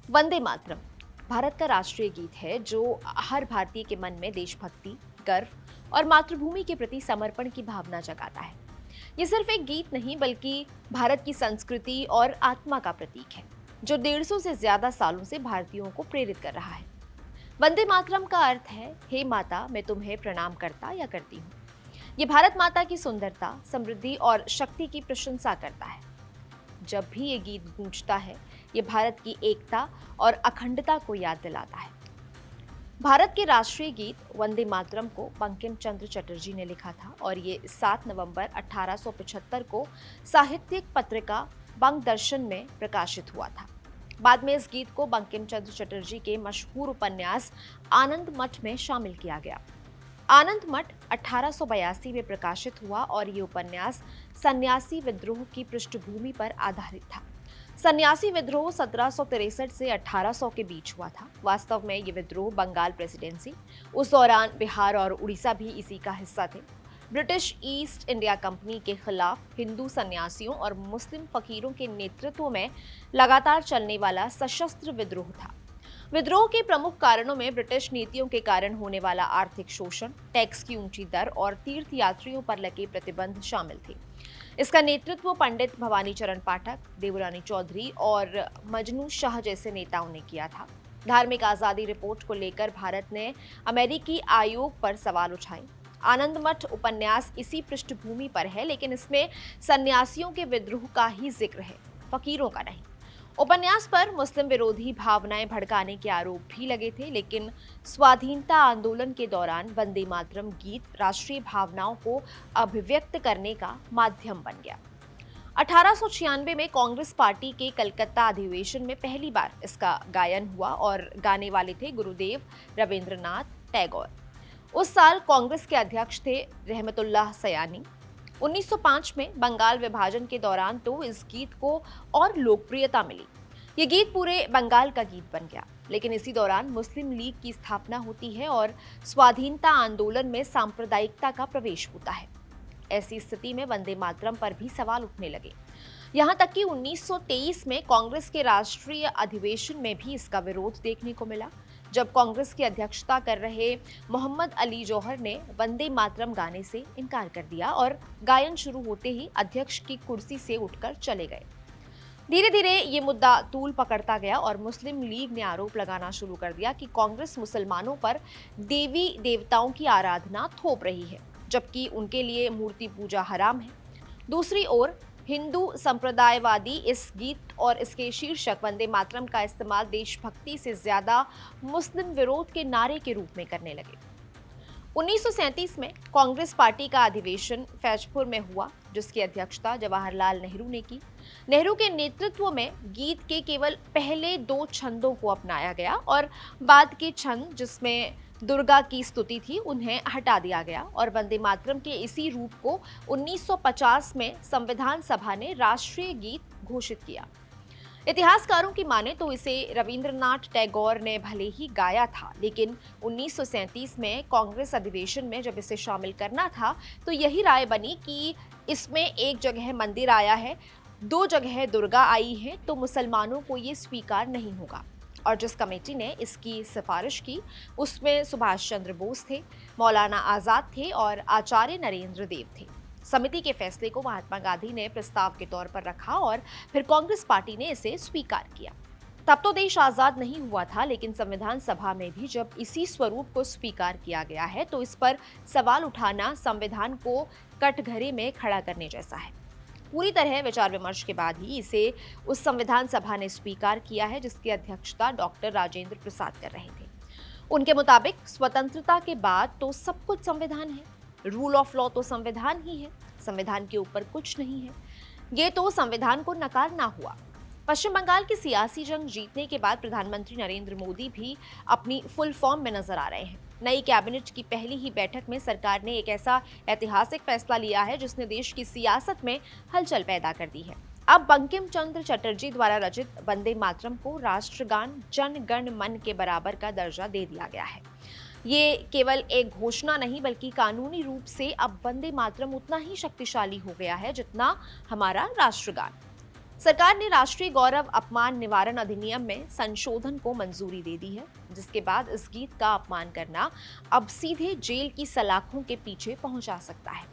वंदे मातरम भारत का राष्ट्रीय गीत है जो हर भारतीय के मन में देशभक्ति, गर्व और मातृभूमि के प्रति समर्पण की भावना जगाता है। ये सिर्फ एक गीत नहीं बल्कि भारत की संस्कृति और आत्मा का प्रतीक है, जो 150 से ज्यादा सालों से भारतीयों को प्रेरित कर रहा है। वंदे मातरम का अर्थ है, हे माता, मैं तुम्हें प्रणाम करता या करती हूँ। ये भारत माता की सुंदरता, समृद्धि और शक्ति की प्रशंसा करता है। जब भी ये गीत गूंजता है, ये भारत की एकता और अखंडता को याद दिलाता है। भारत के राष्ट्रीय गीत वंदे मातरम को बंकिम चंद्र चटर्जी ने लिखा था और ये 7 नवंबर 1875 को साहित्यिक पत्रिका बंग दर्शन में प्रकाशित हुआ था। बाद में इस गीत को बंकिम चंद्र चटर्जी के मशहूर उपन्यास आनंद मठ में शामिल किया गया। आनंद मठ 1882 में प्रकाशित हुआ और ये उपन्यास सन्यासी विद्रोह की पृष्ठभूमि पर आधारित था। सन्यासी विद्रोह 1763 से 1800 के बीच हुआ था। वास्तव में ये विद्रोह बंगाल प्रेसिडेंसी, उस दौरान बिहार और उड़ीसा भी इसी का हिस्सा थे, ब्रिटिश ईस्ट इंडिया कंपनी के खिलाफ हिंदू सन्यासियों और मुस्लिम फकीरों के नेतृत्व में लगातार चलने वाला सशस्त्र विद्रोह था। विद्रोह के प्रमुख कारणों में ब्रिटिश नीतियों के कारण होने वाला आर्थिक शोषण, टैक्स की ऊंची दर और तीर्थ यात्रियों पर लगे प्रतिबंध शामिल थे। इसका नेतृत्व पंडित भवानी चरण पाठक, देवरानी चौधरी और मजनू शाह जैसे नेताओं ने किया था। धार्मिक आजादी रिपोर्ट को लेकर भारत ने अमेरिकी आयोग पर सवाल उठाए। आनंद मठ उपन्यास इसी पृष्ठभूमि पर है, लेकिन इसमें सन्यासियों के विद्रोह का ही जिक्र है, फकीरों का नहीं। उपन्यास पर मुस्लिम विरोधी भावनाएं भड़काने के आरोप भी लगे थे, लेकिन स्वाधीनता आंदोलन के दौरान वंदे मातरम गीत राष्ट्रीय भावनाओं को अभिव्यक्त करने का माध्यम बन गया। 1896 में कांग्रेस पार्टी के कलकत्ता अधिवेशन में पहली बार इसका गायन हुआ और गाने वाले थे गुरुदेव रविंद्रनाथ टैगोर। उस साल कांग्रेस के अध्यक्ष थे रहमतुल्लाह सयानी। 1905 में बंगाल विभाजन के दौरान तो इस गीत को और लोकप्रियता मिली। ये गीत पूरे बंगाल का गीत बन गया। लेकिन इसी दौरान मुस्लिम लीग की स्थापना होती है और स्वाधीनता आंदोलन में सांप्रदायिकता का प्रवेश होता है। ऐसी स्थिति में वंदे मातरम पर भी सवाल उठने लगे। यहाँ तक कि 1923 में कांग्रेस के राष्ट्रीय अधिवेशन में भी इसका विरोध देखने को मिला, जब कांग्रेस की अध्यक्षता कर रहे मोहम्मद अली जौहर ने वंदे मातरम गाने से इनकार कर दिया और गायन शुरू होते ही अध्यक्ष की कुर्सी से उठकर चले गए। धीरे धीरे ये मुद्दा तूल पकड़ता गया और मुस्लिम लीग ने आरोप लगाना शुरू कर दिया कि कांग्रेस मुसलमानों पर देवी देवताओं की आराधना थोप रही है, जबकि उनके लिए मूर्ति पूजा हराम है। दूसरी ओर हिंदू संप्रदायवादी इस गीत और इसके शीर्षक वंदे मातरम का इस्तेमाल देशभक्ति से ज्यादा मुस्लिम विरोध के नारे के रूप में करने लगे। 1937 में कांग्रेस पार्टी का अधिवेशन फैजपुर में हुआ, जिसकी अध्यक्षता जवाहरलाल नेहरू ने की। नेहरू के नेतृत्व में गीत के केवल पहले 2 छंदों को अपनाया गया और बाद के छंद, जिसमें दुर्गा की स्तुति थी, उन्हें हटा दिया गया और वंदे मातरम के इसी रूप को 1950 में संविधान सभा ने राष्ट्रीय गीत घोषित किया। इतिहासकारों की माने तो इसे रविंद्रनाथ टैगोर ने भले ही गाया था, लेकिन 1937 में कांग्रेस अधिवेशन में जब इसे शामिल करना था तो यही राय बनी कि इसमें एक जगह मंदिर आया है, 2 जगह दुर्गा आई है, तो मुसलमानों को ये स्वीकार नहीं होगा। और जिस कमेटी ने इसकी सिफारिश की उसमें सुभाष चंद्र बोस थे, मौलाना आजाद थे और आचार्य नरेंद्र देव थे। समिति के फैसले को महात्मा गांधी ने प्रस्ताव के तौर पर रखा और फिर कांग्रेस पार्टी ने इसे स्वीकार किया। तब तो देश आजाद नहीं हुआ था, लेकिन संविधान सभा में भी जब इसी स्वरूप को स्वीकार किया गया है तो इस पर सवाल उठाना संविधान को कटघरे में खड़ा करने जैसा है। पूरी तरह विचार विमर्श के बाद ही इसे उस संविधान सभा ने स्वीकार किया है, जिसकी अध्यक्षता डॉक्टर राजेंद्र प्रसाद कर रहे थे। उनके मुताबिक स्वतंत्रता के बाद तो सब कुछ संविधान है, रूल ऑफ लॉ तो संविधान ही है, संविधान के ऊपर कुछ नहीं है। ये तो संविधान को नकारना हुआ। पश्चिम बंगाल की सियासी जंग जीतने के बाद प्रधानमंत्री नरेंद्र मोदी भी अपनी फुल फॉर्म में नजर आ रहे हैं। नई कैबिनेट की पहली ही बैठक में सरकार ने एक ऐसा ऐतिहासिक फैसला लिया है जिसने देश की सियासत में हलचल पैदा कर दी है। अब बंकिम चंद्र चटर्जी द्वारा रचित वंदे मातरम को राष्ट्रगान जन गण मन के बराबर का दर्जा दे दिया गया है। ये केवल एक घोषणा नहीं बल्कि कानूनी रूप से अब वंदे मातरम उतना ही शक्तिशाली हो गया है जितना हमारा राष्ट्रगान। सरकार ने राष्ट्रीय गौरव अपमान निवारण अधिनियम में संशोधन को मंजूरी दे दी है, जिसके बाद इस गीत का अपमान करना अब सीधे जेल की सलाखों के पीछे पहुंचा सकता है।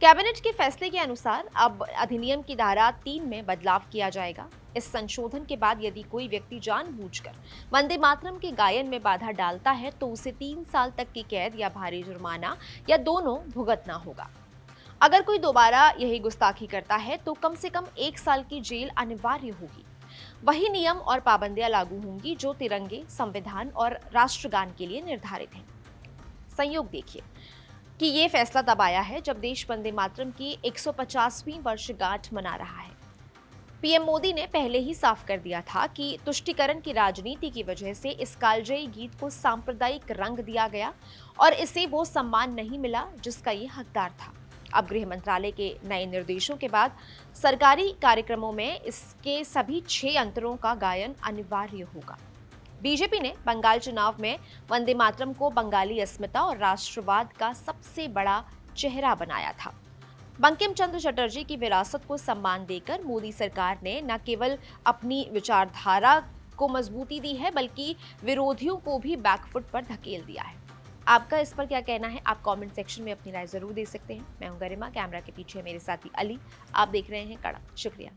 कैबिनेट के फैसले के अनुसार अब अधिनियम की धारा 3 में बदलाव किया जाएगा। इस संशोधन के बाद यदि कोई व्यक्ति जानबूझकर वंदे मातरम के गायन में बाधा डालता है तो उसे 3 साल तक की कैद या भारी जुर्माना या दोनों भुगतना होगा। अगर कोई दोबारा यही गुस्ताखी करता है तो कम से कम 1 साल की जेल अनिवार्य होगी। वही नियम और पाबंदियां लागू होंगी जो तिरंगे, संविधान और राष्ट्रगान के लिए निर्धारित हैं। संयोग देखिए कि ये फैसला तब आया है जब देश वंदे मातरम की 150वीं वर्षगांठ मना रहा है। पीएम मोदी ने पहले ही साफ कर दिया था कि तुष्टीकरण की राजनीति की वजह से इस कालजयी गीत को सांप्रदायिक रंग दिया गया और इसे वो सम्मान नहीं मिला जिसका ये हकदार था। अब गृह मंत्रालय के नए निर्देशों के बाद सरकारी कार्यक्रमों में इसके सभी 6 अंतरों का गायन अनिवार्य होगा। बीजेपी ने बंगाल चुनाव में वंदे मातरम को बंगाली अस्मिता और राष्ट्रवाद का सबसे बड़ा चेहरा बनाया था। बंकिम चंद्र चटर्जी की विरासत को सम्मान देकर मोदी सरकार ने न केवल अपनी विचारधारा को मजबूती दी है बल्कि विरोधियों को भी बैकफुट पर धकेल दिया है। आपका इस पर क्या कहना है? आप कमेंट सेक्शन में अपनी राय जरूर दे सकते हैं। मैं हूं गरिमा, कैमरा के पीछे मेरे साथी अली। आप देख रहे हैं कड़क। शुक्रिया।